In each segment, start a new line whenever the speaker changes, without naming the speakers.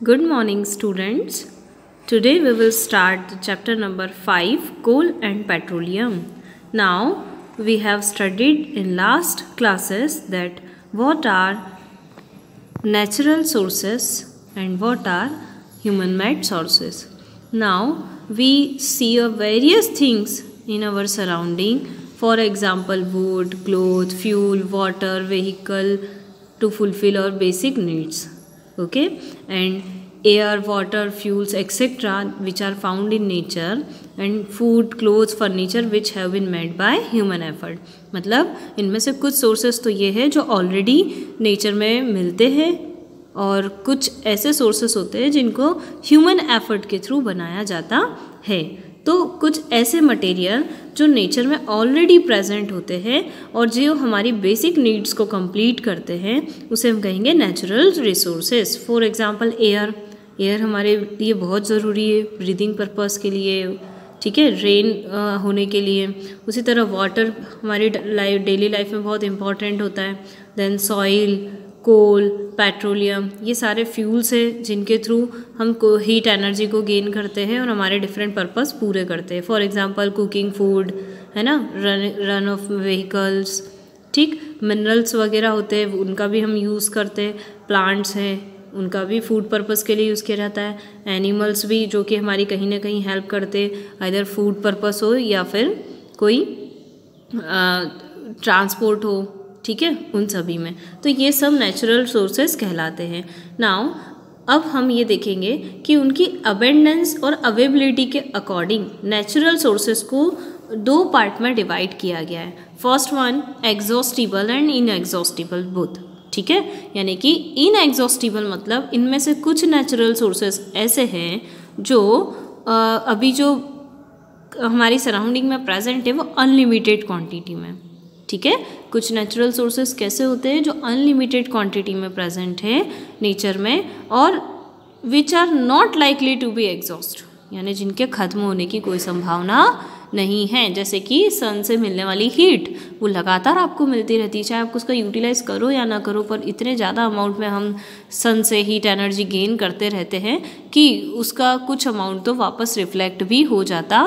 Good morning, students. Today we will start the chapter number 5, Coal and Petroleum. Now we have studied in last classes that what are natural sources and what are human-made sources. Now we see various things in our surrounding. For example, wood, clothes, fuel, water, vehicle to fulfill our basic needs. Okay, and air, water, fuels, etc. which are found in nature, and food, clothes, furniture which have been made by human effort. मतलब इनमें से कुछ sources तो ये है जो already nature में मिलते हैं और कुछ ऐसे सोर्सेस होते हैं जिनको ह्यूमन एफर्ट के थ्रू बनाया जाता है. तो कुछ ऐसे मटेरियल जो नेचर में ऑलरेडी प्रेजेंट होते हैं और जो हमारी बेसिक नीड्स को कंप्लीट करते हैं उसे हम कहेंगे natural resources. For example air हमारे लिए बहुत ज़रूरी है ब्रीदिंग पर्पस के लिए, ठीक है, रेन होने के लिए. उसी तरह वाटर हमारी डेली लाइफ में बहुत इम्पॉर्टेंट होता है. देन सॉइल, कोल, पेट्रोलियम, ये सारे फ्यूल्स हैं जिनके थ्रू हम हीट एनर्जी को गेन करते हैं और हमारे डिफरेंट पर्पस पूरे करते हैं. फॉर एग्जांपल कुकिंग फूड है ना, रन ऑफ व्हीकल्स, ठीक. मिनरल्स वगैरह होते हैं उनका भी हम यूज़ करते हैं. प्लांट्स हैं उनका भी फूड पर्पस के लिए यूज़ किया जाता है. एनिमल्स भी जो कि हमारी कहीं ना कहीं हेल्प करते, आइदर फूड पर्पस हो या फिर कोई ट्रांसपोर्ट हो, ठीक है, उन सभी में. तो ये सब नेचुरल सोर्सेस कहलाते हैं. नाउ अब हम ये देखेंगे कि उनकी अबेंडेंस और अवेबिलिटी के अकॉर्डिंग नेचुरल सोर्सेस को दो पार्ट में डिवाइड किया गया है. First one exhaustible and inexhaustible both, ठीक है. यानी कि इनएग्जॉस्टिबल मतलब इनमें से कुछ नेचुरल सोर्सेस ऐसे हैं जो अभी जो हमारी सराउंडिंग में प्रेजेंट है वो अनलिमिटेड क्वांटिटी में, ठीक है. कुछ नेचुरल सोर्सेस कैसे होते हैं जो अनलिमिटेड क्वांटिटी में प्रेजेंट है नेचर में और which are not likely to be exhaust, यानी जिनके खत्म होने की कोई संभावना नहीं है. जैसे कि सन से मिलने वाली हीट वो लगातार आपको मिलती रहती है, चाहे आप उसका यूटिलाइज करो या ना करो, पर इतने ज़्यादा अमाउंट में हम सन से हीट एनर्जी गेन करते रहते हैं कि उसका कुछ अमाउंट तो वापस रिफ्लेक्ट भी हो जाता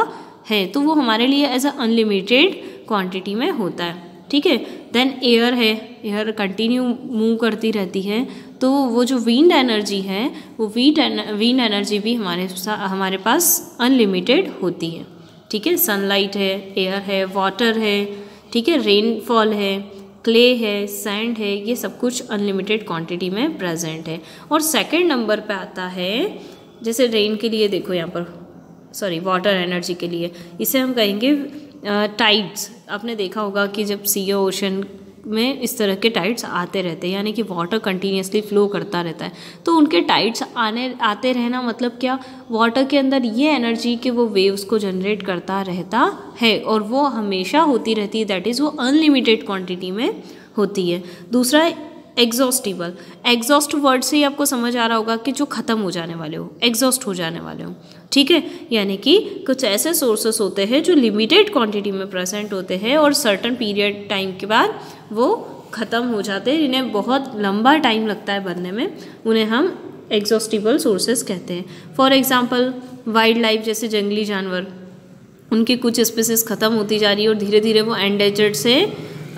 है. तो वो हमारे लिए एज अ अनलिमिटेड क्वांटिटी में होता है, ठीक है. देन एयर है, एयर कंटिन्यू मूव करती रहती है. तो वो जो विंड एनर्जी है वो विंड एनर्जी भी हमारे पास अनलिमिटेड होती है, ठीक है. सनलाइट है, एयर है, वाटर है, ठीक है, रेनफॉल है, क्ले है, सैंड है, ये सब कुछ अनलिमिटेड क्वांटिटी में प्रेजेंट है. और सेकंड नंबर पे आता है, जैसे रेन के लिए देखो यहाँ पर, सॉरी वाटर एनर्जी के लिए इसे हम कहेंगे टाइड्स. आपने देखा होगा कि जब सी ओशन में इस तरह के टाइड्स आते रहते हैं, यानी कि वाटर कंटिन्यूसली फ्लो करता रहता है. तो उनके टाइड्स आते रहना मतलब क्या, वाटर के अंदर ये एनर्जी के वो वेव्स को जनरेट करता रहता है और वो हमेशा होती रहती है. दैट इज़ वो अनलिमिटेड क्वांटिटी में होती है. दूसरा एग्जॉस्टिबल. एग्जॉस्ट वर्ड से ही आपको समझ आ रहा होगा कि जो ख़त्म हो जाने वाले हो, एग्जॉस्ट हो जाने वाले हो, ठीक है. यानी कि कुछ ऐसे सोर्सेस होते हैं जो लिमिटेड क्वांटिटी में प्रेजेंट होते हैं और सर्टन पीरियड टाइम के बाद वो ख़त्म हो जाते हैं, इन्हें बहुत लंबा टाइम लगता है बनने में, उन्हें हम एग्जॉस्टिबल सोर्सेस कहते हैं. फॉर एग्जांपल वाइल्ड लाइफ, जैसे जंगली जानवर, उनकी कुछ स्पीसीज ख़त्म होती जा रही है और धीरे धीरे वो एंडेंजर्ड से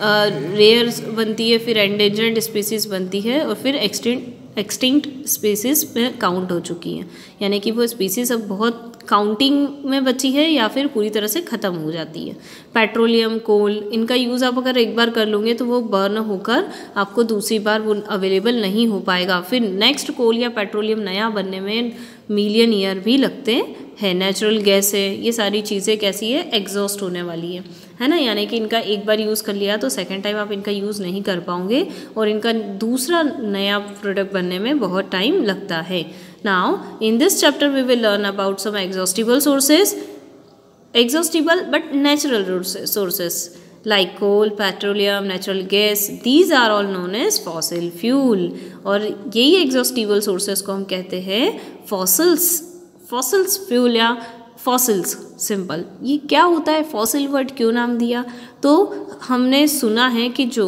रेयर बनती है, फिर एंडेंजर्ड स्पीसीज बनती है और फिर एक्सटिंक्ट स्पीसीज में काउंट हो चुकी हैं. यानी कि वो स्पीसीज अब बहुत काउंटिंग में बची है या फिर पूरी तरह से ख़त्म हो जाती है. पेट्रोलियम, कोल, इनका यूज़ आप अगर एक बार कर लोगे तो वो बर्न होकर आपको दूसरी बार वो अवेलेबल नहीं हो पाएगा. फिर नेक्स्ट कोल या पेट्रोलियम नया बनने में मिलियन ईयर भी लगते हैं. नेचुरल गैस है, ये सारी चीज़ें कैसी है, एग्जॉस्ट होने वाली है ना. यानी कि इनका एक बार यूज़ कर लिया तो सेकेंड टाइम आप इनका यूज़ नहीं कर पाओगे और इनका दूसरा नया प्रोडक्ट बनने में बहुत टाइम लगता है. Now, in this chapter we will learn about some exhaustible sources, exhaustible but natural sources like coal, petroleum, natural gas. These are all known as fossil fuel. और यही exhaustible sources को हम कहते हैं fossils fuel या fossils. Simple. ये क्या होता है, fossil word क्यों नाम दिया? तो हमने सुना है कि जो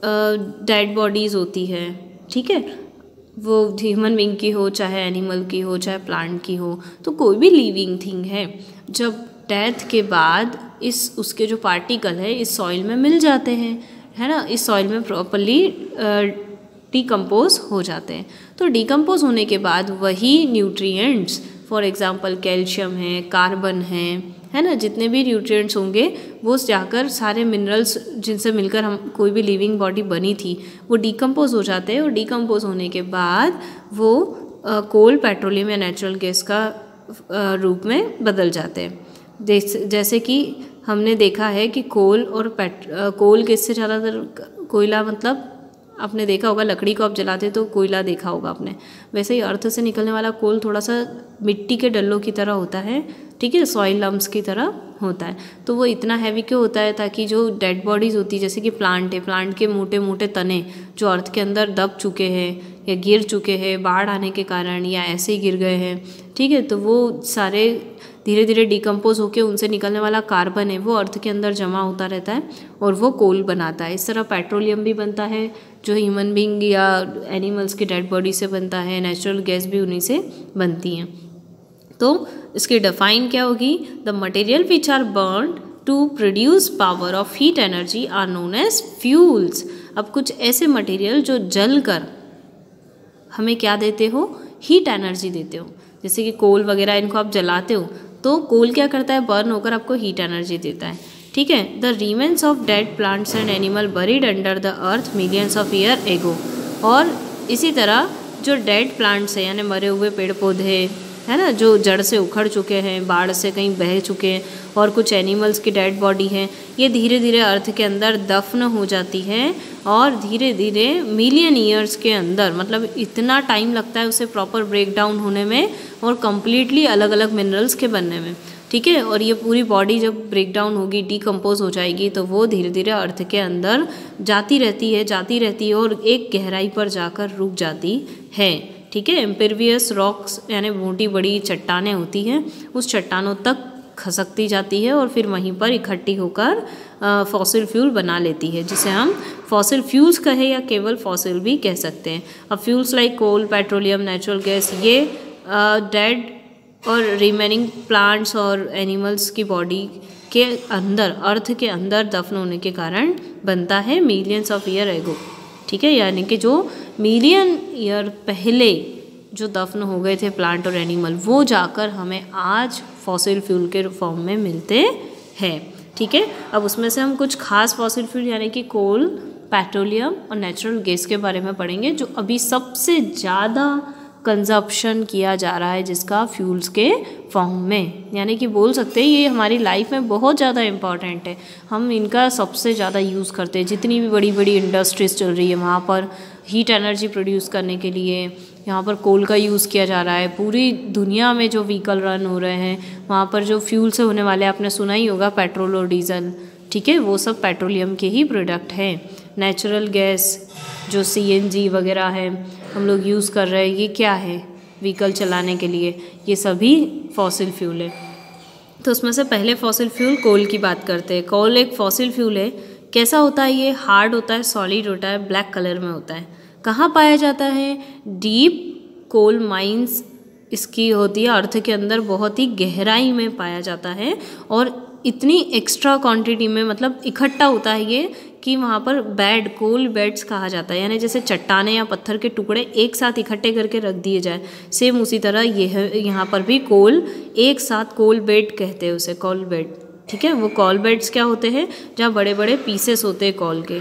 डेड बॉडीज़ होती है, ठीक है, वो ह्यूमन बीइंग की हो, चाहे एनिमल की हो, चाहे प्लांट की हो, तो कोई भी लिविंग थिंग है, जब डेथ के बाद उसके जो पार्टिकल है इस सॉइल में मिल जाते हैं, है ना, इस सॉइल में प्रॉपरली डिकम्पोज हो जाते हैं। तो डिकम्पोज होने के बाद वही न्यूट्रिएंट्स, फॉर एग्जांपल कैल्शियम है, कार्बन है ना, जितने भी न्यूट्रिएंट्स होंगे वो जाकर सारे मिनरल्स जिनसे मिलकर हम कोई भी लिविंग बॉडी बनी थी वो डिकम्पोज हो जाते हैं, और डिकम्पोज होने के बाद वो कोल, पेट्रोलियम या नेचुरल गैस का रूप में बदल जाते हैं। जैसे कि हमने देखा है कि कोल और कोल किससे ज़्यादातर, कोयला मतलब आपने देखा होगा लकड़ी को आप जलाते तो कोयला देखा होगा आपने, वैसे ही अर्थ से निकलने वाला कोल थोड़ा सा मिट्टी के डल्लों की तरह होता है, ठीक है, सॉइल लम्प्स की तरह होता है। तो वो इतना हैवी क्यों होता है, ताकि जो डेड बॉडीज़ होती है, जैसे कि प्लांट है, प्लांट के मोटे मोटे तने जो अर्थ के अंदर दब चुके हैं या गिर चुके हैं बाढ़ आने के कारण, या ऐसे ही गिर गए हैं, ठीक है, तो वो सारे धीरे धीरे डिकम्पोज होकर उनसे निकलने वाला कार्बन है वो अर्थ के अंदर जमा होता रहता है और वो कोल बनाता है। इस तरह पेट्रोलियम भी बनता है जो ह्यूमन बीइंग या एनिमल्स की डेड बॉडी से बनता है, नेचुरल गैस भी उन्हीं से बनती हैं। तो इसकी डिफाइन क्या होगी, the material which are burned to produce power of heat energy are known as fuels. अब कुछ ऐसे मटेरियल जो जल कर हमें क्या देते हो, हीट एनर्जी देते हो, जैसे कि कोल वगैरह, इनको आप जलाते हो तो कोल क्या करता है, बर्न होकर आपको हीट एनर्जी देता है, ठीक है। The remains of dead plants and animal buried under the earth millions of year ago. और इसी तरह जो डेड प्लांट्स हैं यानी मरे हुए पेड़ पौधे है ना, जो जड़ से उखड़ चुके हैं, बाढ़ से कहीं बह चुके हैं, और कुछ एनिमल्स की डेड बॉडी है, ये धीरे धीरे अर्थ के अंदर दफन हो जाती है और धीरे धीरे मिलियन ईयर्स के अंदर, मतलब इतना टाइम लगता है उसे प्रॉपर ब्रेक डाउन होने में और कम्प्लीटली अलग अलग मिनरल्स के बनने में, ठीक है। और ये पूरी बॉडी जब ब्रेक डाउन होगी, डिकम्पोज हो जाएगी, तो वो धीरे धीरे अर्थ के अंदर जाती रहती है और एक गहराई पर जाकर रुक जाती है, ठीक है। इम्पेरियस रॉक्स यानी मोटी बड़ी चट्टानें होती हैं, उस चट्टानों तक खसकती जाती है और फिर वहीं पर इकट्ठी होकर फॉसिल फ्यूल बना लेती है, जिसे हम फॉसिल फ्यूल्स कहें या केवल फॉसिल भी कह सकते हैं। अब फ्यूल्स लाइक कोल, पेट्रोलियम, नेचुरल गैस, ये डेड और रिमेनिंग प्लांट्स और एनिमल्स की बॉडी के अंदर, अर्थ के अंदर दफन होने के कारण बनता है मिलियंस ऑफ ईयर एगो, ठीक है। यानी कि जो मिलियन ईयर पहले जो दफन हो गए थे प्लांट और एनिमल, वो जाकर हमें आज फॉसिल फ्यूल के फॉर्म में मिलते हैं, ठीक है। अब उसमें से हम कुछ खास फॉसिल फ्यूल यानी कि कोल, पेट्रोलियम और नेचुरल गैस के बारे में पढ़ेंगे, जो अभी सबसे ज़्यादा कंजप्शन किया जा रहा है जिसका फ्यूल्स के फॉर्म में, यानी कि बोल सकते हैं ये हमारी लाइफ में बहुत ज़्यादा इम्पॉर्टेंट है, हम इनका सबसे ज़्यादा यूज़ करते हैं। जितनी भी बड़ी बड़ी इंडस्ट्रीज चल रही है वहाँ पर हीट एनर्जी प्रोड्यूस करने के लिए यहाँ पर कोल का यूज़ किया जा रहा है। पूरी दुनिया में जो व्हीकल रन हो रहे हैं वहाँ पर जो फ्यूल से होने वाले, आपने सुना ही होगा पेट्रोल और डीजल, ठीक है, वो सब पेट्रोलियम के ही प्रोडक्ट हैं। नेचुरल गैस जो CNG वगैरह है हम लोग यूज़ कर रहे हैं, ये क्या है, व्हीकल चलाने के लिए, ये सभी फॉसिल फ्यूल है। तो उसमें से पहले फॉसिल फ्यूल कोल की बात करते हैं। कोल एक फॉसिल फ्यूल है। कैसा होता है ये, हार्ड होता है, सॉलिड होता है, ब्लैक कलर में होता है। कहाँ पाया जाता है, डीप कोल माइंस इसकी होती है, अर्थ के अंदर बहुत ही गहराई में पाया जाता है और इतनी एक्स्ट्रा क्वांटिटी में, मतलब इकट्ठा होता है ये कि वहाँ पर बेड, कोल बेड्स कहा जाता है, यानी जैसे चट्टाने या पत्थर के टुकड़े एक साथ इकट्ठे करके रख दिए जाए, सेम उसी तरह यहाँ पर भी कोल एक साथ, कोल बेड कहते हैं उसे, कोल बेड, ठीक है। वो कोल बेड्स क्या होते हैं, जहाँ बड़े बड़े पीसेस होते हैं कोल के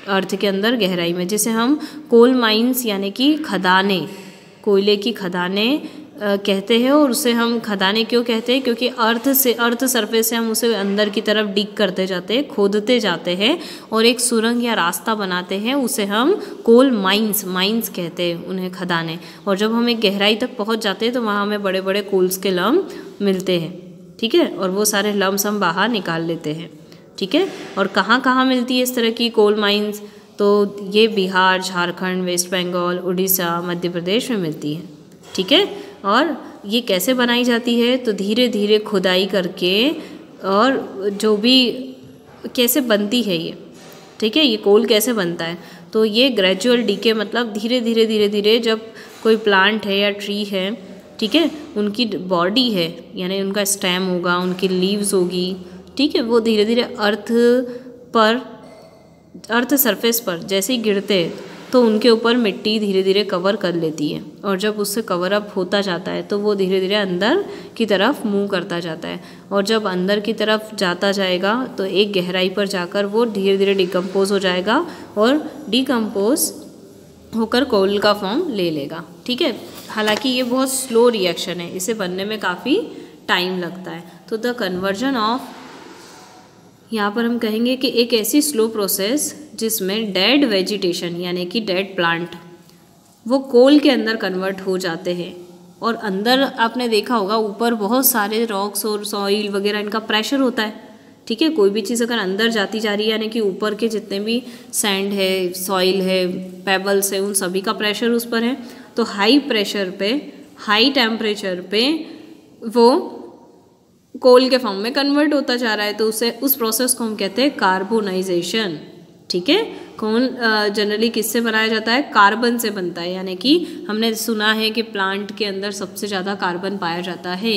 अर्थ के अंदर गहराई में, जिसे हम कोल माइंस यानी कि खदाने, कोयले की खदाने कहते हैं। और उसे हम खदाने क्यों कहते हैं, क्योंकि अर्थ सरफेस से हम उसे अंदर की तरफ डिग करते जाते हैं, खोदते जाते हैं और एक सुरंग या रास्ता बनाते हैं, उसे हम कोल माइंस कहते हैं उन्हें, खदाने। और जब हम एक गहराई तक पहुंच जाते हैं तो वहाँ हमें बड़े बड़े कोल्स के लम्ब मिलते हैं, ठीक है, और वो सारे लम्ब हम बाहर निकाल लेते हैं, ठीक है। और कहाँ कहाँ मिलती है इस तरह की कोल माइंस, तो ये बिहार, झारखंड, वेस्ट बंगाल, उड़ीसा, मध्य प्रदेश में मिलती है, ठीक है। और ये कैसे बनाई जाती है, तो धीरे धीरे खुदाई करके, और जो भी कैसे बनती है ये, ठीक है, ये कोल कैसे बनता है, तो ये ग्रेजुअल डीके मतलब धीरे धीरे जब कोई प्लांट है या ट्री है, ठीक है, उनकी बॉडी है यानी उनका स्टेम होगा, उनकी लीव्स होगी, ठीक है, वो धीरे धीरे अर्थ सरफेस पर जैसे ही गिरते हैं तो उनके ऊपर मिट्टी धीरे धीरे कवर कर लेती है, और जब उससे कवर अप होता जाता है तो वो धीरे धीरे अंदर की तरफ मूव करता जाता है, और जब अंदर की तरफ जाता जाएगा तो एक गहराई पर जाकर वो धीरे धीरे डिकम्पोज हो जाएगा और डिकम्पोज होकर कोल का फॉर्म ले लेगा, ठीक है। हालांकि ये बहुत स्लो रिएक्शन है, इसे बनने में काफ़ी टाइम लगता है। तो द कन्वर्जन ऑफ, यहाँ पर हम कहेंगे कि एक ऐसी स्लो प्रोसेस जिसमें डेड वेजिटेशन यानी कि डेड प्लांट वो कोल के अंदर कन्वर्ट हो जाते हैं, और अंदर आपने देखा होगा ऊपर बहुत सारे रॉक्स और सॉइल वगैरह इनका प्रेशर होता है, ठीक है। कोई भी चीज़ अगर अंदर जाती जा रही है यानी कि ऊपर के जितने भी सैंड है, सॉइल है, पेबल्स है, उन सभी का प्रेशर उस पर है, तो हाई प्रेशर पे, हाई टेम्परेचर पे वो कोल के फॉर्म में कन्वर्ट होता जा रहा है, तो उस प्रोसेस को हम कहते हैं कार्बोनाइजेशन, ठीक है। कोल जनरली किससे बनाया जाता है? कार्बन से बनता है, यानी कि हमने सुना है कि प्लांट के अंदर सबसे ज़्यादा कार्बन पाया जाता है,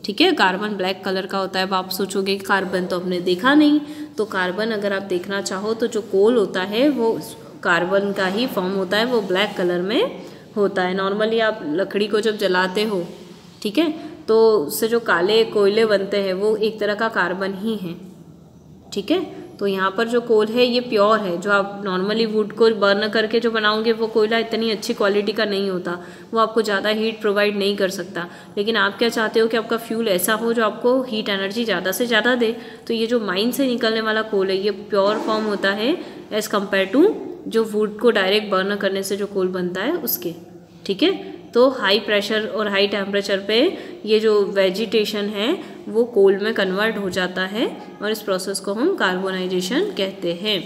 ठीक है। कार्बन ब्लैक कलर का होता है। अब आप सोचोगे कि कार्बन तो हमने देखा नहीं, तो कार्बन अगर आप देखना चाहो तो जो कोल होता है वो कार्बन का ही फॉर्म होता है, वो ब्लैक कलर में होता है। नॉर्मली आप लकड़ी को जब जलाते हो, ठीक है, तो उससे जो काले कोयले बनते हैं वो एक तरह का कार्बन ही है, ठीक है। तो यहाँ पर जो कोल है ये प्योर है, जो आप नॉर्मली वुड को बर्न करके जो बनाओगे वो कोयला इतनी अच्छी क्वालिटी का नहीं होता, वो आपको ज़्यादा हीट प्रोवाइड नहीं कर सकता। लेकिन आप क्या चाहते हो कि आपका फ्यूल ऐसा हो जो आपको हीट एनर्जी ज़्यादा से ज़्यादा दे, तो ये जो माइन से निकलने वाला कोल है ये प्योर फॉर्म होता है एज़ कम्पेयर टू जो वुड को डायरेक्ट बर्न करने से जो कोल बनता है उसके, ठीक है। तो हाई प्रेशर और हाई टेम्परेचर पे ये जो वेजिटेशन है वो कोल में कन्वर्ट हो जाता है, और इस प्रोसेस को हम कार्बोनाइजेशन कहते हैं,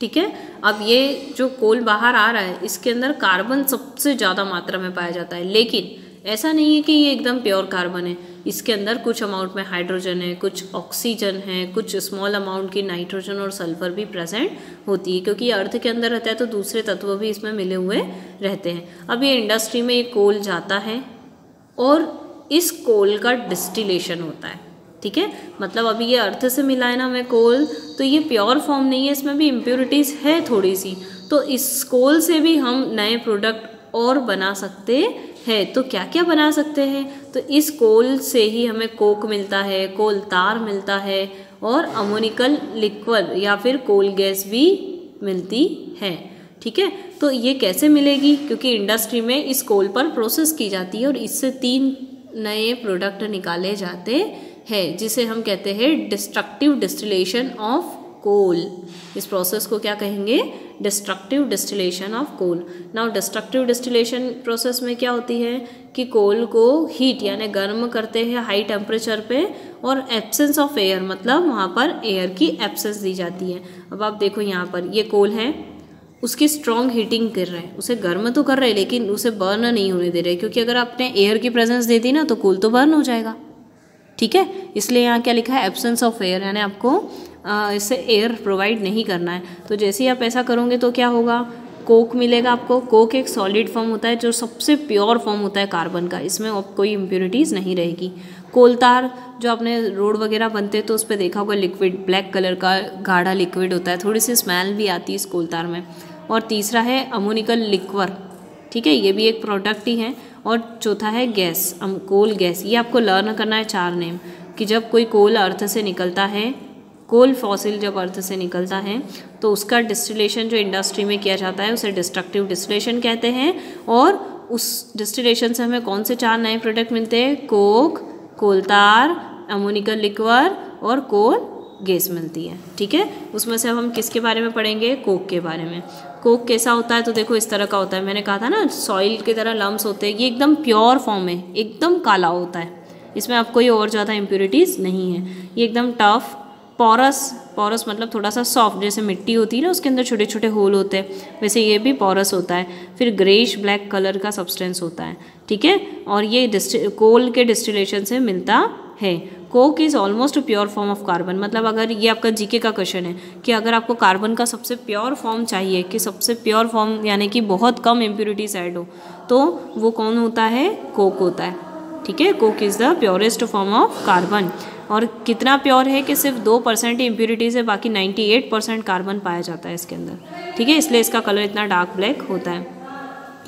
ठीक है। अब ये जो कोल बाहर आ रहा है इसके अंदर कार्बन सबसे ज़्यादा मात्रा में पाया जाता है, लेकिन ऐसा नहीं है कि ये एकदम प्योर कार्बन है। इसके अंदर कुछ अमाउंट में हाइड्रोजन है, कुछ ऑक्सीजन है, कुछ स्मॉल अमाउंट की नाइट्रोजन और सल्फर भी प्रेजेंट होती है, क्योंकि ये अर्थ के अंदर रहता है तो दूसरे तत्व भी इसमें मिले हुए रहते हैं। अब ये इंडस्ट्री में ये कोल जाता है और इस कोल का डिस्टिलेशन होता है, ठीक है। मतलब अभी ये अर्थ से मिला है ना हमें कोल, तो ये प्योर फॉर्म नहीं है, इसमें भी इम्प्योरिटीज़ है थोड़ी सी, तो इस कोल से भी हम नए प्रोडक्ट और बना सकते हैं। तो क्या क्या बना सकते हैं? तो इस कोल से ही हमें कोक मिलता है, कोल तार मिलता है, और अमोनिकल लिक्विड या फिर कोल गैस भी मिलती है, ठीक है। तो ये कैसे मिलेगी? क्योंकि इंडस्ट्री में इस कोल पर प्रोसेस की जाती है और इससे 3 नए प्रोडक्ट निकाले जाते हैं, जिसे हम कहते हैं डिस्ट्रक्टिव डिस्टिलेशन ऑफ कोल। इस प्रोसेस को क्या कहेंगे? Destructive distillation of coal. Now destructive distillation process में क्या होती है कि कोल को हीट यानी गर्म करते हैं हाई टेम्परेचर पे, और एब्सेंस ऑफ एयर मतलब वहाँ पर एयर की एब्सेंस दी जाती है। अब आप देखो यहाँ पर ये कोल है, उसकी स्ट्रॉन्ग हीटिंग कर रहे हैं, उसे गर्म तो कर रहे हैं लेकिन उसे बर्न नहीं होने दे रहे, क्योंकि अगर आपने एयर की प्रेजेंस दे दी ना तो कोल तो बर्न हो जाएगा, ठीक है। इसलिए यहाँ क्या लिखा है? एब्सेंस ऑफ एयर, यानी आपको इससे एयर प्रोवाइड नहीं करना है। तो जैसे ही आप ऐसा करोगे तो क्या होगा? कोक मिलेगा आपको। कोक एक सॉलिड फॉर्म होता है जो सबसे प्योर फॉर्म होता है कार्बन का, इसमें अब कोई इम्प्योरिटीज़ नहीं रहेगी। कोलतार जो आपने रोड वगैरह बनते हैं तो उस पर देखा होगा, लिक्विड ब्लैक कलर का गाढ़ा लिक्विड होता है, थोड़ी सी स्मेल भी आती है इस कोलतार में। और तीसरा है अमोनिकल लिक्वर, ठीक है, ये भी एक प्रोडक्ट ही है। और चौथा है गैस, कोल गैस। ये आपको लर्न करना है 4 नेम, कि जब कोई कोल अर्थ से निकलता है, कोल फॉसिल जब अर्थ से निकलता है तो उसका डिस्टिलेशन जो इंडस्ट्री में किया जाता है उसे डिस्ट्रक्टिव डिस्टिलेशन कहते हैं। और उस डिस्टिलेशन से हमें कौन से 4 नए प्रोडक्ट मिलते हैं? कोक, कोलतार, अमोनिकल लिक्वर और कोल गैस मिलती है, ठीक है। उसमें से अब हम किसके बारे में पढ़ेंगे? कोक के बारे में। कोक कैसा होता है? तो देखो इस तरह का होता है, मैंने कहा था ना सॉइल की तरह लम्स होते हैं। ये एकदम प्योर फॉर्म है, एकदम काला होता है, इसमें अब कोई और ज़्यादा इम्प्योरिटीज़ नहीं है। ये एकदम टफ, पोरस मतलब थोड़ा सा सॉफ्ट, जैसे मिट्टी होती है ना उसके अंदर छोटे छोटे होल होते हैं, वैसे ये भी पोरस होता है। फिर ग्रेइश ब्लैक कलर का सब्सटेंस होता है, ठीक है। और ये कोल के डिस्टिलेशन से मिलता है। Coke is almost pure form of carbon, मतलब अगर ये आपका जीके का क्वेश्चन है कि अगर आपको कार्बन का सबसे प्योर फॉर्म चाहिए, कि सबसे प्योर फॉर्म यानी कि बहुत कम इम्प्योरिटीज ऐड हो, तो वो कौन होता है? कोक होता है। ठीक है, coke is the purest form of carbon. और कितना प्योर है कि सिर्फ 2% ही इम्प्योरिटीज़ है, बाकी 98% कार्बन पाया जाता है इसके अंदर। ठीक है, इसलिए इसका कलर इतना डार्क ब्लैक होता है।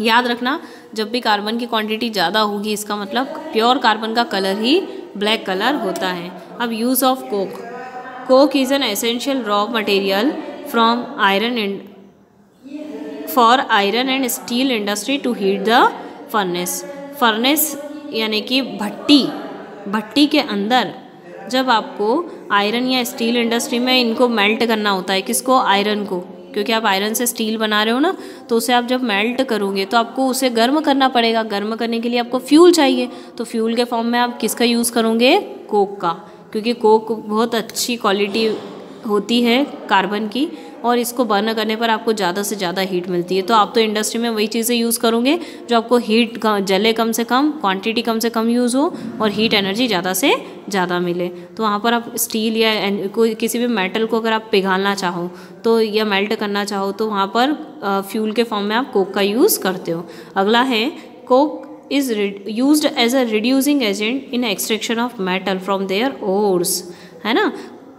याद रखना, जब भी कार्बन की क्वांटिटी ज़्यादा होगी इसका मतलब प्योर कार्बन का कलर ही ब्लैक कलर होता है। अब use of coke. Coke is an essential raw material from for iron and steel industry to heat the furnace. Furnace यानी कि भट्टी के अंदर जब आपको आयरन या स्टील इंडस्ट्री में इनको मेल्ट करना होता है, किसको? आयरन को, क्योंकि आप आयरन से स्टील बना रहे हो ना, तो उसे आप जब मेल्ट करोगे तो आपको उसे गर्म करना पड़ेगा। गर्म करने के लिए आपको फ्यूल चाहिए, तो फ्यूल के फॉर्म में आप किसका यूज़ करोगे? कोक का, क्योंकि कोक बहुत अच्छी क्वालिटी होती है कार्बन की, और इसको बर्न करने पर आपको ज़्यादा से ज़्यादा हीट मिलती है। तो आप तो इंडस्ट्री में वही चीज़ें यूज़ करोगे जो आपको हीट जले कम से कम, क्वांटिटी कम से कम यूज़ हो और हीट एनर्जी ज़्यादा से ज़्यादा मिले। तो वहाँ पर आप स्टील या कोई किसी भी मेटल को अगर आप पिघालना चाहो तो, या मेल्ट करना चाहो, तो वहाँ पर फ्यूल के फॉर्म में आप कोक का यूज़ करते हो। अगला है, coke is used as a reducing agent in extraction of metal from their ores, है ना।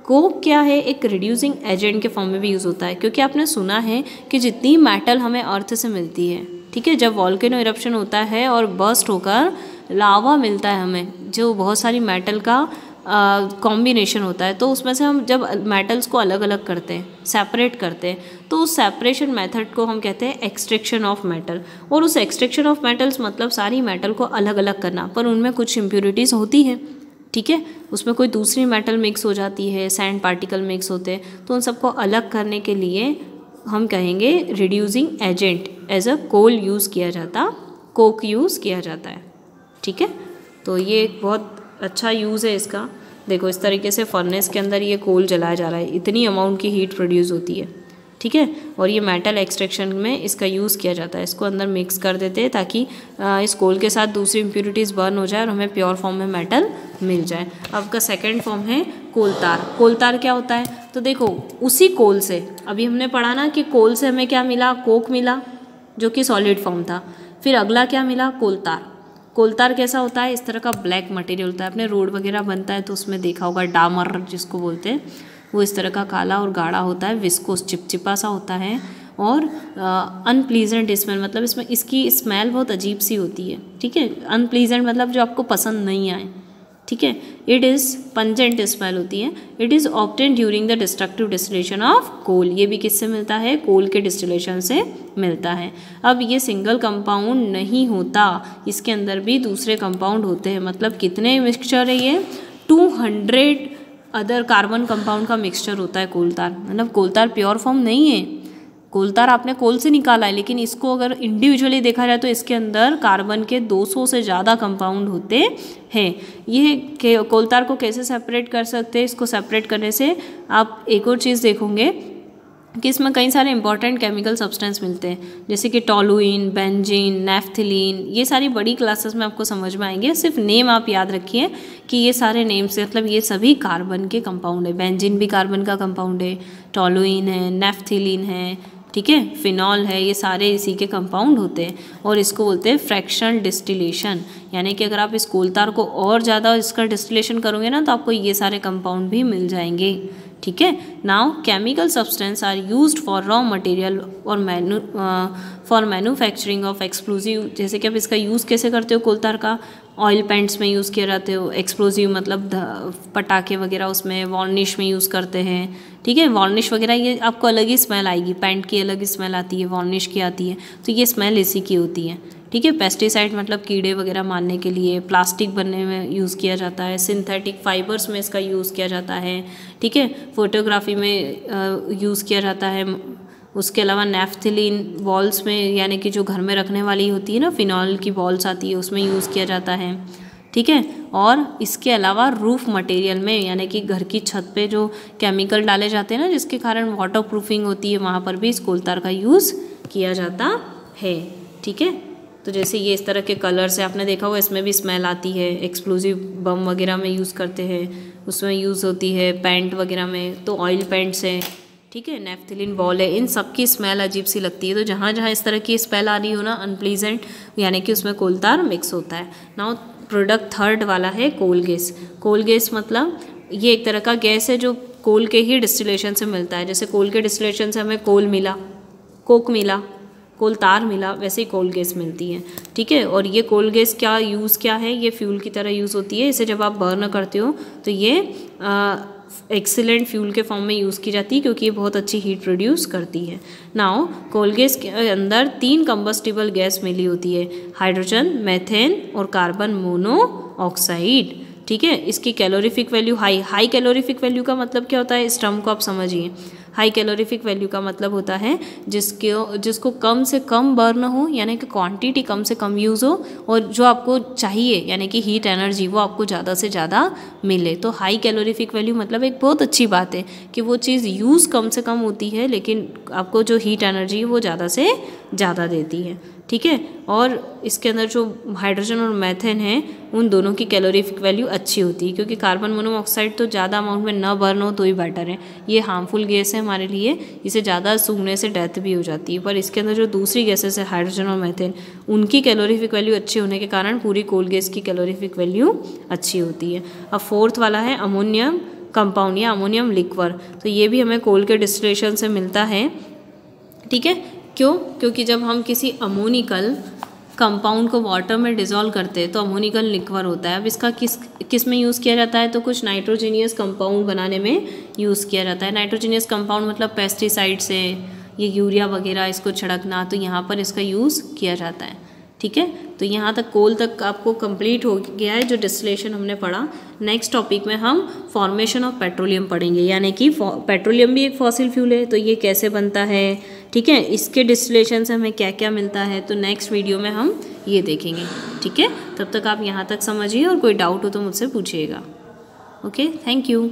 कोक क्या है? एक रिड्यूसिंग एजेंट के फॉर्म में भी यूज़ होता है, क्योंकि आपने सुना है कि जितनी मेटल हमें अर्थ से मिलती है, ठीक है, जब वॉल्केनो इरप्शन होता है और बर्स्ट होकर लावा मिलता है हमें, जो बहुत सारी मेटल का कॉम्बिनेशन होता है, तो उसमें से हम जब मेटल्स को अलग अलग करते हैं, सेपरेट करते हैं, तो उस सेपरेशन मेथड को हम कहते हैं एक्सट्रैक्शन ऑफ मेटल। और उस एक्सट्रैक्शन ऑफ मेटल्स मतलब सारी मेटल को अलग अलग करना, पर उनमें कुछ इम्प्योरिटीज़ होती हैं, ठीक है, उसमें कोई दूसरी मेटल मिक्स हो जाती है, सैंड पार्टिकल मिक्स होते हैं, तो उन सबको अलग करने के लिए हम कहेंगे reducing agent as a coal use किया जाता, कोक यूज़ किया जाता है। ठीक है, तो ये एक बहुत अच्छा यूज़ है इसका। देखो इस तरीके से फर्नेस के अंदर ये कोल जलाया जा रहा है, इतनी अमाउंट की हीट प्रोड्यूस होती है, ठीक है, और ये मेटल एक्सट्रैक्शन में इसका यूज़ किया जाता है। इसको अंदर मिक्स कर देते हैं ताकि इस कोल के साथ दूसरी इम्प्योरिटीज़ बर्न हो जाए और हमें प्योर फॉर्म में मेटल मिल जाए। अब का सेकंड फॉर्म है कोलतार। कोलतार क्या होता है? तो देखो उसी कोल से, अभी हमने पढ़ा ना कि कोल से हमें क्या मिला? कोक मिला, जो कि सॉलिड फॉर्म था। फिर अगला क्या मिला? कोलतार। कोलतार कैसा होता है? इस तरह का ब्लैक मटेरियल होता है। अपने रोड वगैरह बनता है तो उसमें देखा होगा, डामर जिसको बोलते हैं, वो इस तरह का काला और गाढ़ा होता है, विस्कोस चिपचिपा सा होता है, और अनप्लीजेंट स्मेल, मतलब इसमें इसकी स्मेल बहुत अजीब सी होती है, ठीक है। अनप्लीजेंट मतलब जो आपको पसंद नहीं आए, ठीक है। इट इज़ पंजेंट स्मेल होती है। It is obtain during the destructive distillation of coal. ये भी किससे मिलता है? कोल के डिस्टिलेशन से मिलता है। अब ये सिंगल कंपाउंड नहीं होता, इसके अंदर भी दूसरे कंपाउंड होते हैं। मतलब कितने मिक्सचर है ये? 200 अदर कार्बन कंपाउंड का मिक्सचर होता है कोलतार। मतलब कोलतार प्योर फॉर्म नहीं है। कोलतार आपने कोल से निकाला है, लेकिन इसको अगर इंडिविजुअली देखा जाए तो इसके अंदर कार्बन के 200 से ज़्यादा कंपाउंड होते हैं। ये कोलतार को कैसे सेपरेट कर सकते हैं? इसको सेपरेट करने से आप एक और चीज़ देखोगे कि इसमें कई सारे इंपॉर्टेंट केमिकल सब्सटेंस मिलते हैं, जैसे कि टोलुइन, बेंजीन, नेफ्थिलीन। ये सारी बड़ी क्लासेस में आपको समझ में आएंगे। सिर्फ नेम आप याद रखिए कि ये सारे नेम से मतलब ये सभी कार्बन के कंपाउंड है। बेंजीन भी कार्बन का कंपाउंड है, टोलुइन है, नेफ्थिलीन है, ठीक है, फिनॉल है, ये सारे इसी के कंपाउंड होते हैं। और इसको बोलते हैं फ्रैक्शनल डिस्टिलेशन, यानी कि अगर आप इस कोलतार को और ज़्यादा इसका डिस्टिलेशन करोगे ना तो आपको ये सारे कंपाउंड भी मिल जाएंगे, ठीक है। Now chemical substance are used for raw material और फॉर मैन्युफैक्चरिंग ऑफ एक्सप्लोजिव। जैसे कि आप इसका यूज़ कैसे करते हो कोलतार का? ऑयल पेंट्स में यूज़ किया जाते हो। एक्सप्लोजिव मतलब पटाखे वगैरह, उसमें वार्निश में यूज़ करते हैं, ठीक है। वार्निश वगैरह ये आपको अलग ही स्मेल आएगी, पेंट की अलग स्मेल आती है, वार्निश की आती है, तो ये स्मेल इसी की होती है, ठीक है। पेस्टिसाइड मतलब कीड़े वगैरह मारने के लिए, प्लास्टिक बनने में यूज़ किया जाता है, सिंथेटिक फाइबर्स में इसका यूज़ किया जाता है, ठीक है। फोटोग्राफी में यूज़ किया जाता है। उसके अलावा नेफ्थिलीन वॉल्स में, यानी कि जो घर में रखने वाली होती है ना, फिनॉल की वॉल्स आती है, उसमें यूज़ किया जाता है, ठीक है। और इसके अलावा रूफ मटेरियल में, यानी कि घर की छत पे जो केमिकल डाले जाते हैं ना, जिसके कारण वाटर प्रूफिंग होती है, वहाँ पर भी इस कोलतार का यूज़ किया जाता है, ठीक है। तो जैसे ये इस तरह के कलर्स है, आपने देखा होगा इसमें भी स्मेल आती है, एक्सप्लोजिव बम वगैरह में यूज़ करते हैं, उसमें यूज़ होती है पेंट वगैरह में, तो ऑयल पेंट्स हैं, ठीक है, नेफ्थिलीन बॉल है, इन सब की स्मेल अजीब सी लगती है। तो जहाँ जहाँ इस तरह की स्मेल आ रही हो ना अनप्लीजेंट, यानी कि उसमें कोलतार मिक्स होता है। नाउ प्रोडक्ट थर्ड वाला है कोल गैस। कोल गैस मतलब ये एक तरह का गैस है जो कोल के ही डिस्टिलेशन से मिलता है। जैसे कोल के डिस्टिलेशन से हमें कोल मिला, कोक मिला, कोल तार मिला, वैसे ही कोल गैस मिलती है, ठीक है। और ये कोल गैस क्या यूज़ क्या है, ये फ्यूल की तरह यूज़ होती है। इसे जब आप बर्न करते हो तो ये एक्सीलेंट फ्यूल के फॉर्म में यूज़ की जाती है क्योंकि ये बहुत अच्छी हीट प्रोड्यूस करती है। नाउ कोल गैस के अंदर 3 कंबस्टिबल गैस मिली होती है, हाइड्रोजन, मीथेन और कार्बन मोनोऑक्साइड, ठीक है। इसकी calorific value high calorific value का मतलब क्या होता है, इस टर्म को आप समझिए। हाई कैलोरीफिक वैल्यू का मतलब होता है जिसको कम से कम बर्न हो, यानी कि क्वांटिटी कम से कम यूज़ हो, और जो आपको चाहिए यानी कि हीट एनर्जी वो आपको ज़्यादा से ज़्यादा मिले। तो हाई कैलोरीफिक वैल्यू मतलब एक बहुत अच्छी बात है कि वो चीज़ यूज़ कम से कम होती है लेकिन आपको जो हीट एनर्जी है वो ज़्यादा से ज़्यादा देती है, ठीक है। और इसके अंदर जो हाइड्रोजन और मीथेन है उन दोनों की कैलोरीफिक वैल्यू अच्छी होती है क्योंकि कार्बन मोनोऑक्साइड तो ज़्यादा अमाउंट में न बर्न हो तो ही बेटर है। ये हार्मफुल गैस है हमारे लिए, इसे ज़्यादा सूंघने से डेथ भी हो जाती है। पर इसके अंदर जो दूसरी गैसेस है हाइड्रोजन और मीथेन, उनकी कैलोरीफिक वैल्यू अच्छी होने के कारण पूरी कोल गैस की कैलोरीफिक वैल्यू अच्छी होती है। अब फोर्थ वाला है अमोनियम कंपाउंड या अमोनियम लिक्वर। तो ये भी हमें कोल के डिस्टिलेशन से मिलता है, ठीक है। क्यों? क्योंकि जब हम किसी अमोनिकल कंपाउंड को वाटर में डिज़ोल्व करते हैं तो अमोनिकल लिक्वर होता है। अब इसका किस में यूज़ किया जाता है, तो कुछ नाइट्रोजीनियस कंपाउंड बनाने में यूज़ किया जाता है। नाइट्रोजीनियस कंपाउंड मतलब पेस्टिसाइड्स है, ये यूरिया वगैरह इसको छिड़कना, तो यहाँ पर इसका यूज़ किया जाता है, ठीक है। तो यहाँ तक कोल तक आपको कंप्लीट हो गया है जो डिस्टिलेशन हमने पढ़ा। नेक्स्ट टॉपिक में हम फॉर्मेशन ऑफ पेट्रोलियम पढ़ेंगे, यानी कि पेट्रोलियम भी एक फॉसिल फ्यूल है, तो ये कैसे बनता है, ठीक है, इसके डिस्टिलेशन से हमें क्या क्या मिलता है, तो नेक्स्ट वीडियो में हम ये देखेंगे, ठीक है। तब तक आप यहाँ तक समझिए और कोई डाउट हो तो मुझसे पूछिएगा। Okay, thank you.